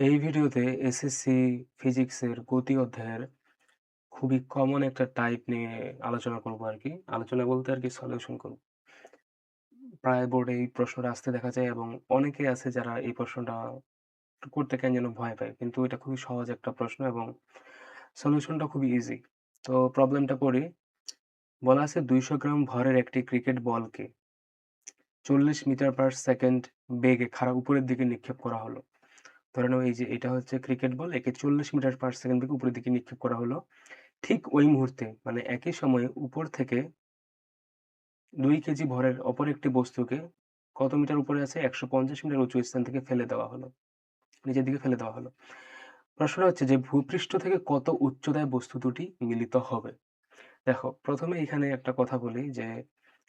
এই ভিডিওতে এসএসসি ফিজিক্সের গতি অধ্যায়ের খুবই কমন একটা টাইপ নিয়ে আলোচনা করব আরকি। আলোচনা বলতে আরকি সলিউশন করব। প্রায় বোর্ডে এই প্রশ্নটা আসতে দেখা যায় এবং অনেকেই আছে যারা এই প্রশ্নটা করতে কেন যেন ভয় পায়। কিন্তু এটা খুবই সহজ একটা প্রশ্ন এবং সলিউশনটা খুবই ইজি। তো প্রবলেমটা পড়ি। বলা আছে ২০০ গ্রাম ভরের একটি ক্রিকেট বলকে ৪০ মিটার পার সেকেন্ড বেগে উপরের দিকে নিক্ষেপ করা হলো। ধরে নাও এই যে এটা হচ্ছে ক্রিকেট বল, একে ৪০ মিটার পার সেকেন্ড বেগে উপরের দিকে নিক্ষেপ করা হলো। ঠিক ওই মুহূর্তে মানে একই সময়ে উপর থেকে ২ কেজি ভরের অপর একটি বস্তুকে কত মিটার উপরে আছে? ১৫০ মিটার উঁচু স্থান থেকে ফেলে দেওয়া হলো। নিচের দিকে ফেলে দেওয়া হলো। প্রশ্নটা হচ্ছে যে ভূপৃষ্ঠ থেকে কত উচ্চতায় বস্তু দুটি মিলিত হবে? দেখো, ১ম এ এখানে একটা কথা বলি যে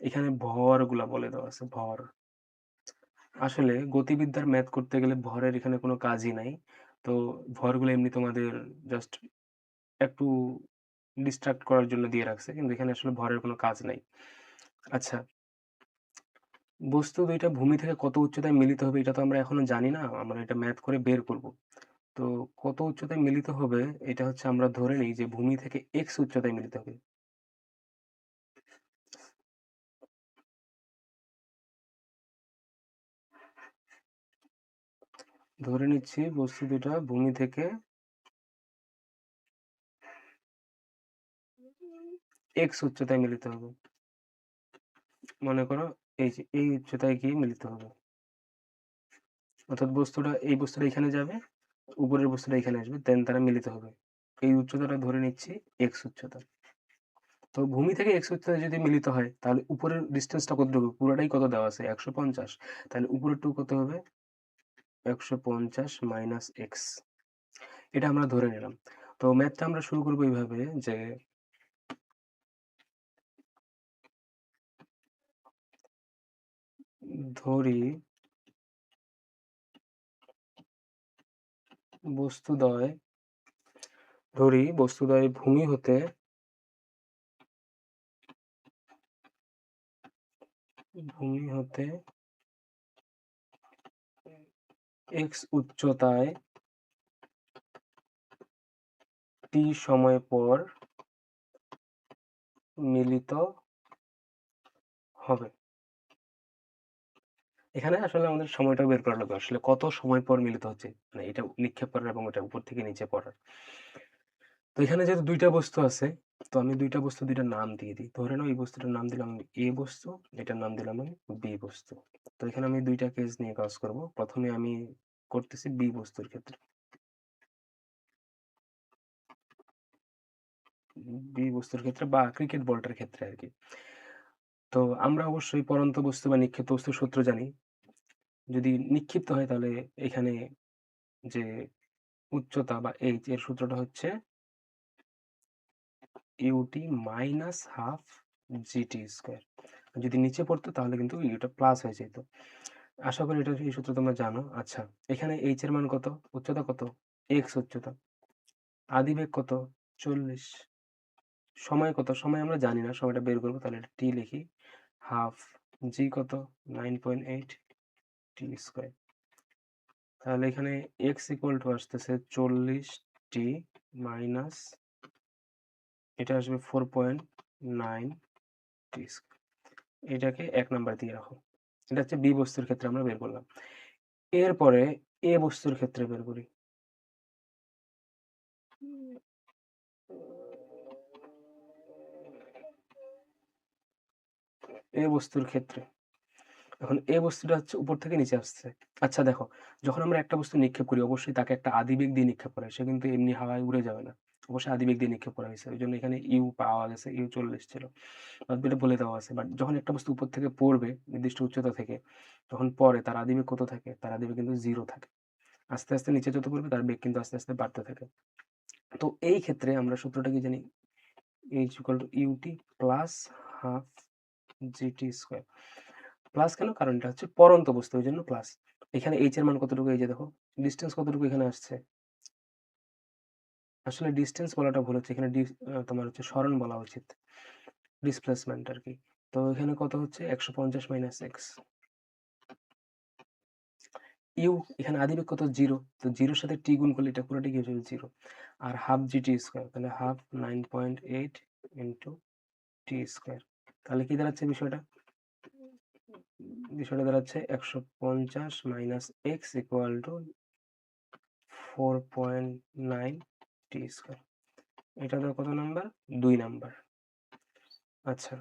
এখানে ভরগুলা বলে দেওয়া আছে, ভর। আসলে গতিবিদ্যার ম্যাথ করতে গেলে ভরের এখানে কোনো কাজই নাই। তো ভরগুলো এমনি তোমাদের জাস্ট একটু ডিস্ট্রাক্ট করার জন্য দিয়ে রাখছে। কিন্তু এখানে আসলে ভরের কোনো কাজ নাই। আচ্ছা, বস্তু ২ টা ভূমি থেকে কত উচ্চতায় মিলিত হবে এটা তো আমরা এখনো জানি না। আমরা এটা ম্যাথ করে বের করব। তো কত উচ্চতায় মিলিত হবে এটা হচ্ছে আমরা ধরে নিই যে ভূমি থেকে x উচ্চতায় মিলিত হবে। ধরে নিচ্ছি বস্তু ২ টা ভূমি থেকে x উচ্চতায় মিলিত হবে। মনে করো এই যে এই উচ্চতায় গিয়ে মিলিত হবে। অর্থাৎ এই বস্তুটা এখানে যাবে, উপরের বস্তুটা এখানে আসবে, দেন তারা মিলিত হবে। এই উচ্চতাটা ধরে নিচ্ছি x উচ্চতা। তো ভূমি থেকে x উচ্চতায় যদি মিলিত হয় তাহলে উপরের ডিসটেন্সটা কতটুকু? পুরাটাই কত দেওয়া আছে? ১৫০। তাহলে উপরেরটুকু কত হবে? ১৫০ মাইনাস x। এটা আমরা ধরে নিলাম। তো ম্যাথটা আমরা শুরু করব এইভাবে যে ধরি বস্তুদ্বয় বস্তুদ্বয় ভূমি হতে x উচ্চতায় t সময় পর মিলিত হবে। এখানে আসলে আমাদের সময়টাও বের করা লাগবে। আসলে কত সময় পর মিলিত হচ্ছে। মানে এটা নিক্ষেপ করার এবং এটা উপর থেকে নিচে পড়ার। তো এখানে যেহেতু ২ টা বস্তু আছে, তো আমি ২ টা বস্তু ২ টার নাম দিয়ে দিই। ধরে নাও এই বস্তুটার নাম দিলাম আমি A বস্তু, এটার নাম দিলাম আমি B বস্তু। তো এখানে আমি ২ টা কেস নিয়ে কাজ করব। ১ম এ আমি করতেছি B বস্তুর ক্ষেত্রে। B বস্তুর ক্ষেত্রে বা ক্রিকেট বলটার ক্ষেত্রে আরকি। তো আমরা অবশ্যই পড়ন্ত বস্তু বা নিক্ষিপ্ত বস্তুর সূত্র জানি। যদি নিক্ষিপ্ত হয় তাহলে এখানে যে উচ্চতা বা h এর সূত্রটা হচ্ছে ut minus half gt square. যদি নিচে পড়তো তাহলে কিন্তু ইউটা প্লাস হয়ে যেত। আশা করি এই সূত্র তোমরা জানো। আচ্ছা, এখানে h এর মান কত? উচ্চতা কত? x উচ্চতা। আদিবেগ কত? ৪০। সময় কত? সময় আমরা জানি না। সময়টা বের করব। তাহলে এটা t লিখি। হাফ g কত? 9.8 t স্কয়ার। তাহলে এখানে x ইকুয়াল টু আসতেছে ৪০t মাইনাস এটা আসবে 4.9 টি স্কয়ার। এটাকে ১ নাম্বার দিয়ে রাখো। এটা হচ্ছে বি বস্তুর ক্ষেত্রে আমরা বের করলাম। এরপরে এ বস্তুর ক্ষেত্রে বের করি। এ বস্তুর ক্ষেত্রে। এখন এ বস্তুটা হচ্ছে উপর থেকে নিচে আসছে। আচ্ছা দেখো, যখন আমরা একটা বস্তু নিক্ষেপ করি অবশ্যই তাকে একটা আদিবেগ দিয়ে নিক্ষেপ করা হয়। সে কিন্তু এমনি হাওয়ায় উড়ে যাবে না। অবশ্যই আদিবেগ দিয়ে নিক্ষেপ করা হইছে। ওইজন্য এখানে ইউ পাওয়া গেছে। ইউ ৪০ ছিল। এটা বলে দেওয়া আছে। বাট যখন একটা বস্তু উপর থেকে পড়বে নির্দিষ্ট উচ্চতা থেকে, তখন পড়ে তার আদিবেগ কত থাকে? তার আদিবেগ কিন্তু 0 থাকে। আস্তে, আস্তে নিচে যত পড়বে তার বেগ কিন্তু আস্তে, আস্তে বাড়তে থাকে। তো এই ক্ষেত্রে আমরা সূত্রটা কি জানি? h equal to ut plus half gt square. Plus কেন? কারণ এটা হচ্ছে পড়ন্ত বস্তু ওইজন্য প্লাস। এখানে h এর মান কতটুকু? এই যে দেখো, ডিসট্যান্স কতটুকু এখানে আসছে? আসলে ডিসট্যান্স বলাটা ভুল হচ্ছে। এখানে তোমার হচ্ছে সরণ বলা উচিত। ডিসপ্লেসমেন্ট আরকি। তো এখানে কত হচ্ছে? ১৫০ মাইনাস x। ইউ এখানে আদিবেগ কত 0, তো 0 এর সাথে টি গুণ করলে এটা পুরোটাই কি হয়ে যাবে 0, আর হাফ জিটি স্কয়ার, তাহলে হাফ 9.8 ইন্টু টি স্কয়ার, তাহলে কি দাঁড়াচ্ছে বিষয়টা? বিষয়টা দাঁড়াচ্ছে 150 minus x equal to 4.9 t square. এটা তো কত নাম্বার? 2 নাম্বার। আচ্ছা,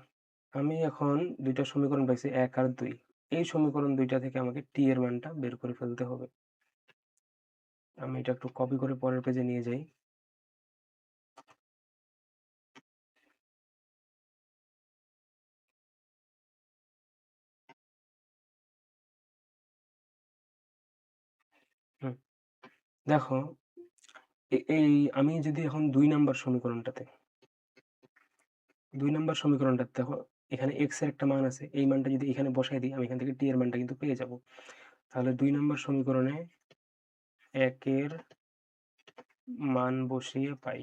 আমি এখন দুইটা সমীকরণ পাইছি 1 আর 2। এই সমীকরণ দুইটা থেকে আমাকে টি এর মানটা বের করে ফেলতে হবে। আমি এটা একটু কপি করে পরের পেজে নিয়ে যাই। হুম, দেখো এই আমি যদি এখন 2 নাম্বার সমীকরণটাতে 2 নাম্বার সমীকরণটাতে দেখো এখানে x এর একটা মান আছে, এই মানটা যদি এখানে বসাই দিই আমি এখান থেকে t এর মানটা কিন্তু পেয়ে যাব। তাহলে 2 নাম্বার সমীকরণে 1 এর মান বসিয়ে পাই।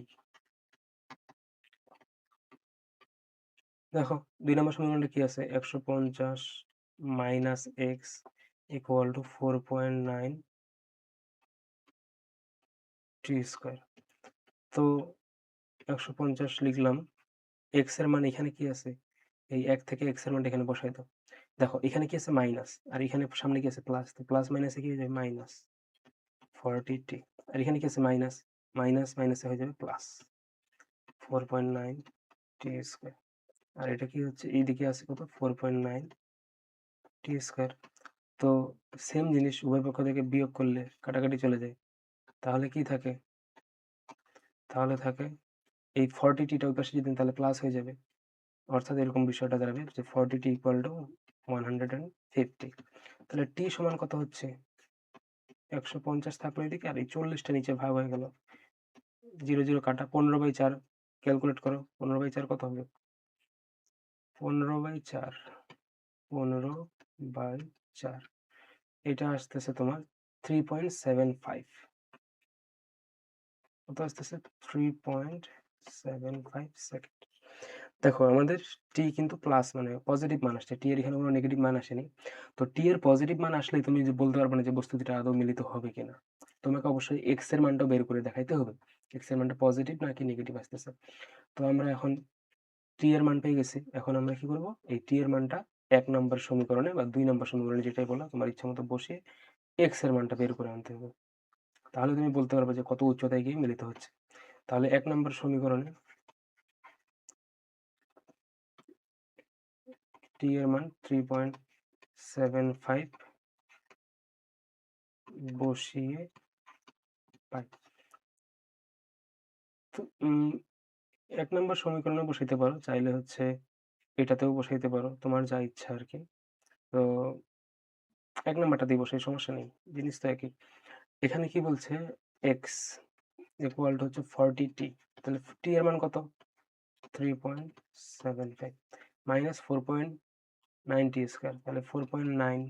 দেখো 2 নাম্বার সমীকরণটা কি আছে? 150 minus x equal to 4.9 t square. তো 150 লিখলাম, x এর মান এখানে কি আছে? এই 1 থেকে x এর মানটা এখানে বসাই দাও। দেখো এখানে কি আছে? মাইনাস, আর এখানে সামনে কি আছে? প্লাস। তো প্লাস মাইনাসে কি হয়ে যাবে? Minus 40t। আর এখানে কি আছে? মাইনাস, মাইনাস মাইনাসে হয়ে যাবে প্লাস 4.9 টি স্কয়ার। আর এটা কি হচ্ছে? এইদিকে আছে কত? 4.9 টি স্কয়ার। তো সেম জিনিস উভয় পক্ষ থেকে বিয়োগ করলে কাটাকাটি চলে যায়। তাহলে কি থাকে? তাহলে থাকে এই 40t টা ওই পাশে যদি তাহলে প্লাস হয়ে যাবে। অর্থাৎ এরকম বিষয়টা দাঁড়াবে যে 40t ইকুয়াল টু 150। তাহলে t সমান কত হচ্ছে? 150 থাকলো এদিকে, আর এই 40 টা নিচে ভাগ হয়ে গেল। 0 0 কাটা, 15/4 ক্যালকুলেট করো। 15/4 কত হবে? 15/4 15/4 এটা আসতেছে তোমার 3.75। কত আসতেছে? 3.75 সেকেন্ড। দেখো আমাদের টি কিন্তু প্লাস মানে পজিটিভ মান আসছে, টি এর এখানে কোনো নেগেটিভ মান আসেনি। তো টি এর পজিটিভ মান আসলেই তুমি যে বলতে পারবে না যে বস্তু দুটো আদৌ মিলিত হবে কিনা। তোমাকে অবশ্যই এক্স এর মানটাও বের করে দেখাইতে হবে, এক্স এর মানটা পজিটিভ নাকি নেগেটিভ আসতেছে। তো আমরা এখন টি এর মান পেয়ে গেছি, এখন আমরা কি করব? এই টি এর মানটা 1 নম্বর সমীকরণে বা 2 নম্বর সমীকরণে যেটাই বলো তোমার ইচ্ছা মতো বসিয়ে এক্স এর মানটা বের করে আনতে হবে। তাহলে তুমি বলতে পারবে যে কত উচ্চতায় গিয়ে মিলিত হচ্ছে। তাহলে 1 নম্বর সমীকরণে টি এর মান 3.75 বসিয়ে পাই। তো 1 নম্বর সমীকরণে বসাইতে পারো, চাইলে হচ্ছে এটাতেও বসাইতে পারো, তোমার যা ইচ্ছা আরকি। তো 1 নাম্বারটাতেই বসাই, সমস্যা নেই। জিনিস তো একই। এখানে কি বলছে? x ইকুয়াল টু হচ্ছে 40t। তাহলে t এর মান কত? 3.75 মাইনাস 4.9 টি স্কয়ার, তাহলে 4.9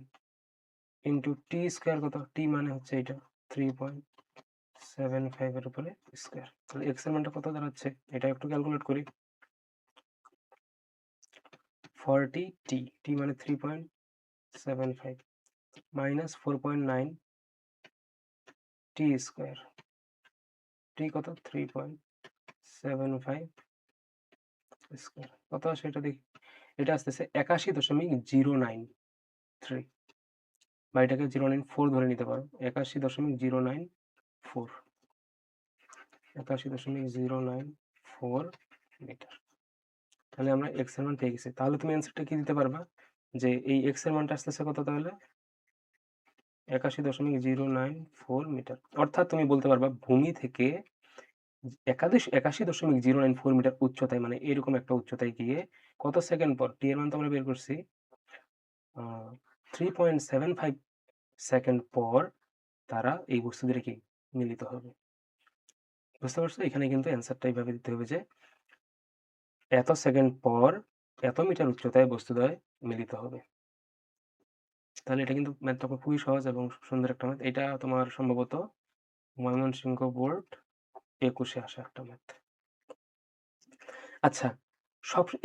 ইন্টু টি স্কয়ার কত? টি মানে হচ্ছে এটা 3.75 এর উপরে স্কয়ার। তাহলে x এর মানটা কত দাঁড়াচ্ছে? এটা একটু ক্যালকুলেট করি। 40t, t মানে 3.75 মাইনাস 4.9 টি স্কয়ার, টি কত? 3.75 স্কয়ার। কত আসে এটা দেখি? এটা আসতেছে 81.093, বা এটাকে 0.94 ধরে নিতে পারো। 81.094, 81.094 মিটার। তাহলে আমরা x এর মান পেয়ে গেছি। তাহলে তুমি অ্যান্সারটা কি দিতে পারবা? যে এই x এর মানটা আসতেছে কত তাহলে? 81.094 মিটার। অর্থাৎ তুমি বলতে পারবা ভূমি থেকে 81.094 মিটার উচ্চতায়, মানে এরকম একটা উচ্চতায় গিয়ে কত সেকেন্ড পর, টি এর মান তো আমরা বের করছি 3.75 সেকেন্ড পর তারা এই বস্তু দুটো কি মিলিত হবে। বুঝতে পারছো? এখানে কিন্তু অ্যান্সারটা এইভাবে দিতে হবে যে এত সেকেন্ড পর এত মিটার উচ্চতায় বস্তুদ্বয় মিলিত হবে। তাহলে এটা কিন্তু ম্যাথটা খুবই সহজ এবং সুন্দর একটা ম্যাথ। এটা তোমার সম্ভবত ময়মনসিংহ বোর্ড 21-এ আসা একটা ম্যাথ। আচ্ছা,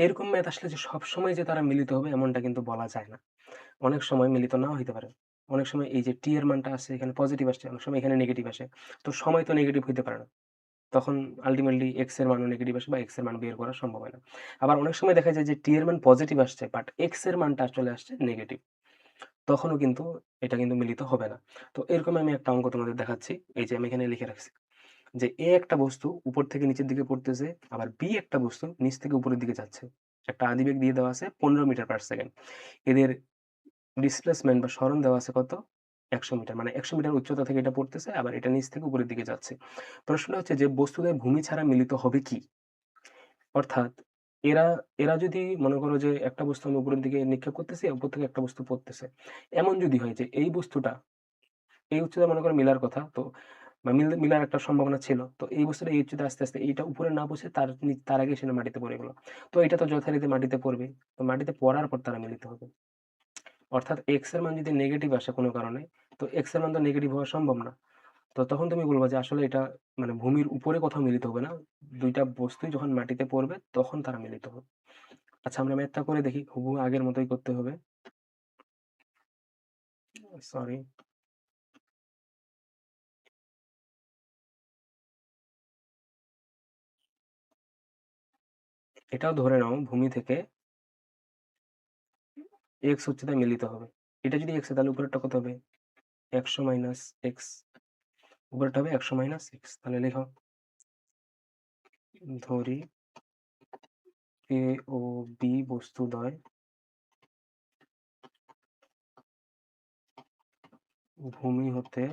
এরকম ম্যাথ আসলে যে সবসময় যে তারা মিলিত হবে এমনটা কিন্তু বলা যায় না। অনেক সময় মিলিত নাও হইতে পারে। অনেক সময় এই যে টি এর মানটা আসছে এখানে পজিটিভ আসছে, অনেক সময় এখানে নেগেটিভ আসে। তো সময় তো নেগেটিভ হইতে পারে না। তখন আল্টিমেটলি এক্স এর মানও নেগেটিভ আসে বা এক্স এর মান বের করা সম্ভব হয় না। আবার অনেক সময় দেখা যায় যে টি এর মান পজিটিভ আসছে বাট এক্স এর মানটা চলে আসছে নেগেটিভ। তখনও কিন্তু এটা কিন্তু মিলিত হবে না। তো এরকম আমি একটা অঙ্ক তোমাদের দেখাচ্ছি। এই যে আমি এখানে লিখে রাখছি যে এ একটা বস্তু উপর থেকে নিচের দিকে পড়তেছে, আবার বি একটা বস্তু নিচ থেকে উপরের দিকে যাচ্ছে। একটা আদিবেগ দিয়ে দেওয়া আছে 15 মিটার পার সেকেন্ড। এদের ডিসপ্লেসমেন্ট বা সরণ দেওয়া আছে কত? ১০০ মিটার। মানে ১০০ মিটার উচ্চতা থেকে এটা পড়তেছে, আবার এটা নিচ থেকে উপরের দিকে যাচ্ছে। প্রশ্নটা হচ্ছে যে বস্তুদের ভূমি ছাড়া মিলিত হবে কি? অর্থাৎ এরা এরা যদি মনে করো যে একটা বস্তু আমি উপরের দিকে নিক্ষেপ করতেছি, উপর থেকে একটা বস্তু পড়তেছে। এমন যদি হয় যে এই বস্তুটা এই উচ্চতা মনে করো মিলার কথা, তো বা মিলার একটা সম্ভাবনা ছিল। তো এই বস্তুটা এই উচ্চতায় আস্তে, আস্তে এইটা উপরে না পৌঁছে তার আগে সেটা মাটিতে পড়ে গেল। তো এটা তো যথারীতি মাটিতে পড়বে। তো মাটিতে পড়ার পর তারা মিলিত হবে। অর্থাৎ এক্স এর মান যদি নেগেটিভ আসে কোনো কারণে, তো এক্স এর মান তো নেগেটিভ হওয়া সম্ভব না। তো তখন তুমি বলবা যে আসলে এটা মানে ভূমির উপরে কোথাও মিলিত হবে না। ২ টা বস্তুই যখন মাটিতে পড়বে তখন তারা মিলিত হবে। আচ্ছা আমরা ম্যাথটা করে দেখি। হুবহু আগের মতোই করতে হবে। সরি। এটাও ধরে নাও ভূমি থেকে এক্স উচ্চতায় মিলিত হবে। এটা যদি এক্স হয় তাহলে উপরেরটা কত হবে? ১০০ মাইনাস এক্স। উপরেরটা হবে ১০০ মাইনাস এক্স। তাহলে লেখো। ধরি এ ও বি বস্তুদ্বয় ভূমি হতে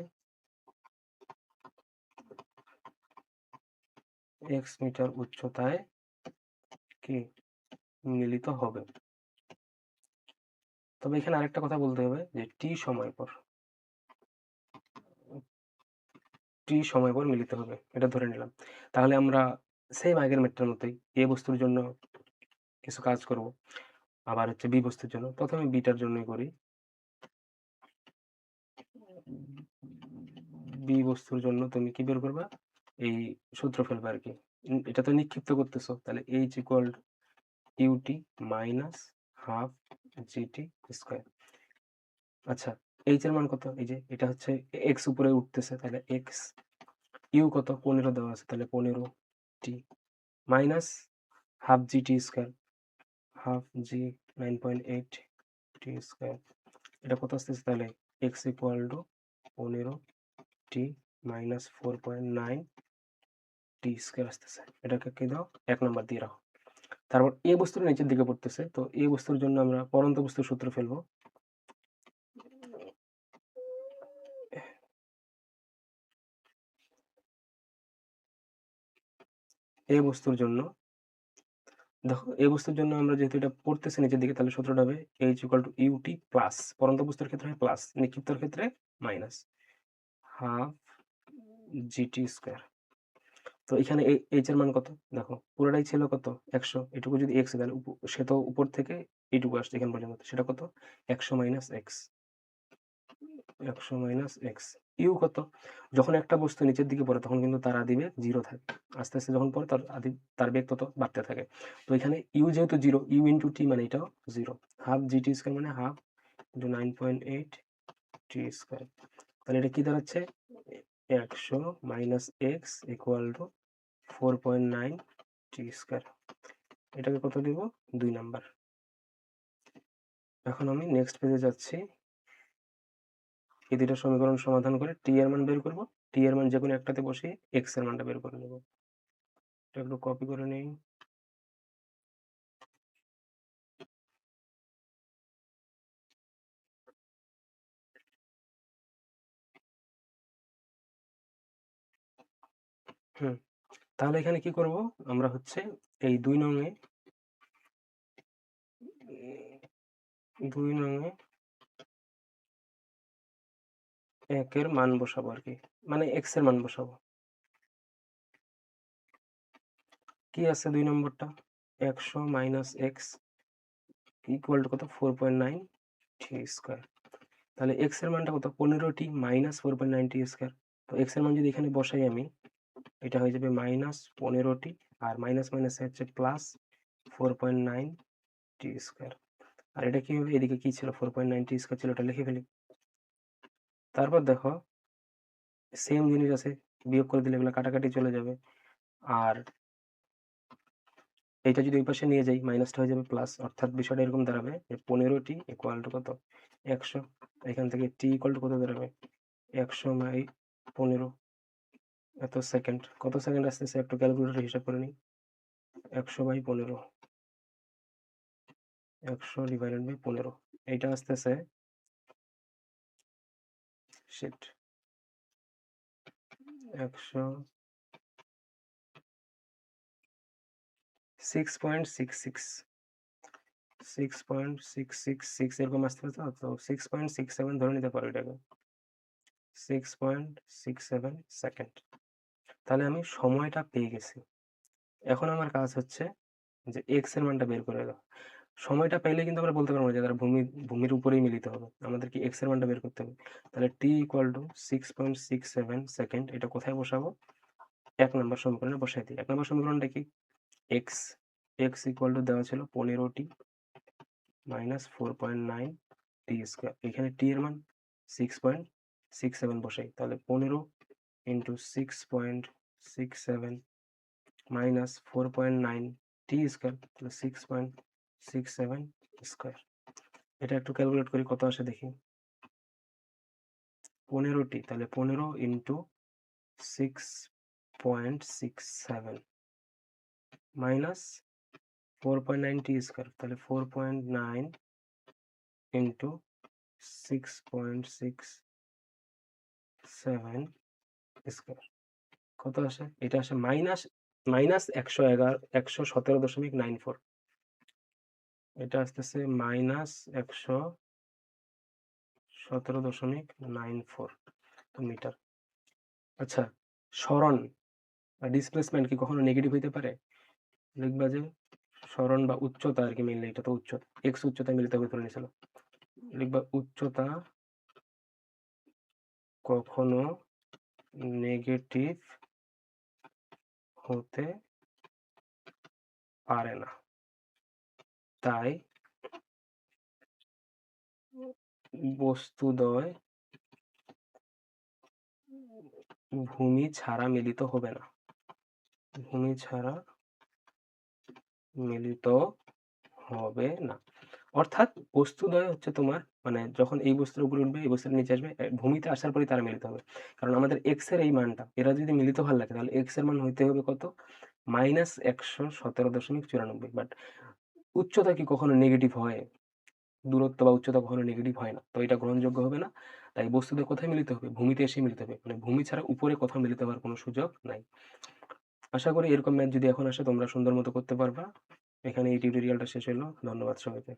এক্স মিটার উচ্চতায় কি মিলিত হবে। তবে এখানে আরেকটা কথা বলতে হবে যে টি সময় পর মিলিত হবে। এটা ধরে নিলাম। তাহলে আমরা সেম আগের ম্যাথটার মতোই এ বস্তুর জন্য কিছু কাজ করব। আবার হচ্ছে বি বস্তুর জন্য। ১ম এ বিটার জন্যই করি। বি বস্তুর জন্য তুমি কি বের করবা? এই সূত্র ফেলবা আরকি। এটা তো নিক্ষিপ্ত করতেছো। তাহলে H equal ut minus half GT square. আচ্ছা, H এর মান কত? এই যে এটা হচ্ছে x উপরে উঠতেছে তাহলে x, ইউ কত? 15 দেওয়া আছে তাহলে 15 t minus half GT square, half g 9.8 t square. এটা কত আসতেছে তাহলে? x equal to 15 t minus 4.9 t square আসতেছে। এটাকে কি দাও? ১ নাম্বার দিয়ে রাখো। তারপর এ বস্তুটা নিচের দিকে পড়তেছে। তো এ বস্তুর জন্য আমরা পরন্ত বস্তুর সূত্র ফেলবো। এ বস্তুর জন্য দেখো এ বস্তুর জন্য আমরা যেহেতু এটা পড়তেছি নিচের দিকে তাহলে সূত্রটা হবে H equal to ut plus পরন্ত বস্তুর ক্ষেত্রে হয় প্লাস, নিক্ষিপ্তর ক্ষেত্রে মাইনাস হাফ জিটি স্কয়ার। তো এখানে এইচ এর মান কত? দেখো পুরোটাই ছিল কত? ১০০। এটুকু যদি এক্স তাহলে সে তো উপর থেকে এইটুকু আসছে এখান পর্যন্ত। সেটা কত? ১০০ minus x. ১০০ minus x. U কত? যখন একটা বস্তু নিচের দিকে পড়ে তখন কিন্তু তার আদিবেগ 0 থাকে। আস্তে, আস্তে যখন পড়ে তার বেগ তত বাড়তে থাকে। তো এখানে ইউ যেহেতু 0, ইউ ইনটু টি মানে এটাও 0। হাফ জিটি স্কয়ার মানে হাফ ইনটু 9.8 টি স্কয়ার। তাহলে এটা কি দাঁড়াচ্ছে? ১০০ minus x equal to 4.9 t square. এটাকে কত দিব? ২ নাম্বার। এখন আমি নেক্সট পেজে যাচ্ছি। এই ২ টা সমীকরণ সমাধান করে টি এর মান বের করব। টি এর মান যেকোনো একটাতে বসিয়ে এক্স এর মানটা বের করে নেব। এটা একটু কপি করে নেই। হুম। তাহলে এখানে কি করব? আমরা হচ্ছে এই ২ নং এ ২ নং এ ১ এর মান বসাবো আরকি। মানে এক্স এর মান বসাবো। কি আছে ২ নম্বরটা? ১০০ মাইনাস এক্স ইকুয়াল টু কত? 4.9 টি স্কয়ার। তাহলে এক্স এর মানটা কত? 15 টি মাইনাস 4.9 টি স্কয়ার। তো এক্স এর মান যদি এখানে বসাই আমি, এটা হয়ে যাবে মাইনাস 15 টি আর মাইনাস মাইনাসে হচ্ছে প্লাস 4.9 টি স্কয়ার। আর এটা কি হবে? এদিকে কি ছিল? 4.9 টি স্কয়ার ছিল, ওটা লিখে ফেলি। তারপর দেখো সেম জিনিস আছে, বিয়োগ করে দিলে এগুলো কাটাকাটি চলে যাবে। আর এইটা যদি ওই পাশে নিয়ে যাই মাইনাসটা হয়ে যাবে প্লাস, অর্থাৎ বিষয়টা এরকম দাঁড়াবে যে 15t ইকুয়াল টু কত, 100। এখান থেকে t ইকুয়াল টু কত দাঁড়াবে, 100 বাই 15 এত সেকেন্ড। কত সেকেন্ড আসতেছে একটু ক্যালকুলেটরে হিসাব করে নিই। 100 বাই 15, 100 ডিভাইডেড বাই 15, এইটা আসতেছে শিট 100 6.66 6.666 এরকম আসতেছে। তো 6.67 ধরে নিতে পারো এটাকে, 6.67 সেকেন্ড। তাহলে আমি সময়টা পেয়ে গেছি। এখন আমার কাজ হচ্ছে যে এক্স এর মানটা বের করে দাও। সময়টা পেলে কিন্তু আমরা বলতে পারবো না যে তারা ভূমির উপরেই মিলিত হবে, আমাদের কি এক্স এর মানটা বের করতে হবে। তাহলে টি ইকুয়াল টু 6.67 সেকেন্ড, এটা কোথায় বসাবো, 1 নম্বর সমীকরণে বসাই দিই। 1 নম্বর সমীকরণটা কি, এক্স এক্স ইকুয়াল টু দেওয়া ছিল 15t মাইনাস 4.9 টি স্কোয়ার, এখানে টি এর মান 6.67 বসাই, তাহলে 15 ইন্টু 6.67 মাইনাস 4.9 টি স্কোয়ার, তাহলে 6.67 স্কোয়ার। এটা একটু ক্যালকুলেট করি কত আসে দেখি। 15টি, তাহলে 15 ইন্টু 6.67 মাইনাস 4.9 টি স্কোয়ার, তাহলে 4.9 ইন্টু 6.67 স্কোয়ার কত আসে, এটা আসে মাইনাস মাইনাস 117.94, এটা আসতেছে মাইনাস 117.94 মিটার। আচ্ছা, সরণ বা ডিসপ্লেসমেন্ট কি কখনো নেগেটিভ হইতে পারে? লিখবা যে সরণ বা উচ্চতা আর কি, মেইনলি এটা তো উচ্চতা, এক্স উচ্চতায় মিলিত হবে ধরে নিয়েছিল। লিখবা উচ্চতা কখনো নেগেটিভ হতে পারে না, তাই বস্তুদ্বয় ভূমি ছাড়া মিলিত হবে না, ভূমি ছাড়া মিলিত হবে না। অর্থাৎ বস্তুদ্বয় হচ্ছে তোমার মানে যখন এই বস্তুর উপরে উঠবে এই বস্তুর নিচে আসবে, ভূমিতে আসার পরে তারা মিলিত হবে। কারণ আমাদের এক্স এর এই মানটা এরা যদি মিলিত হওয়ার লাগে তাহলে এক্স এর মান হইতে হবে কত, মাইনাস 117.94। বাট উচ্চতা কি কখনো নেগেটিভ হয়, দূরত্ব বা উচ্চতা কখনো নেগেটিভ হয় না, তো এটা গ্রহণযোগ্য হবে না। তাই বস্তুদের কোথায় মিলিত হবে, ভূমিতে এসে মিলিত হবে, মানে ভূমি ছাড়া উপরে কোথাও মিলিত হওয়ার কোনো সুযোগ নাই। আশা করি এরকম ম্যাথ যদি এখন আসে তোমরা সুন্দর মতো করতে পারবা। এখানে এই টিউটোরিয়ালটা শেষ হলো, ধন্যবাদ সবাইকে।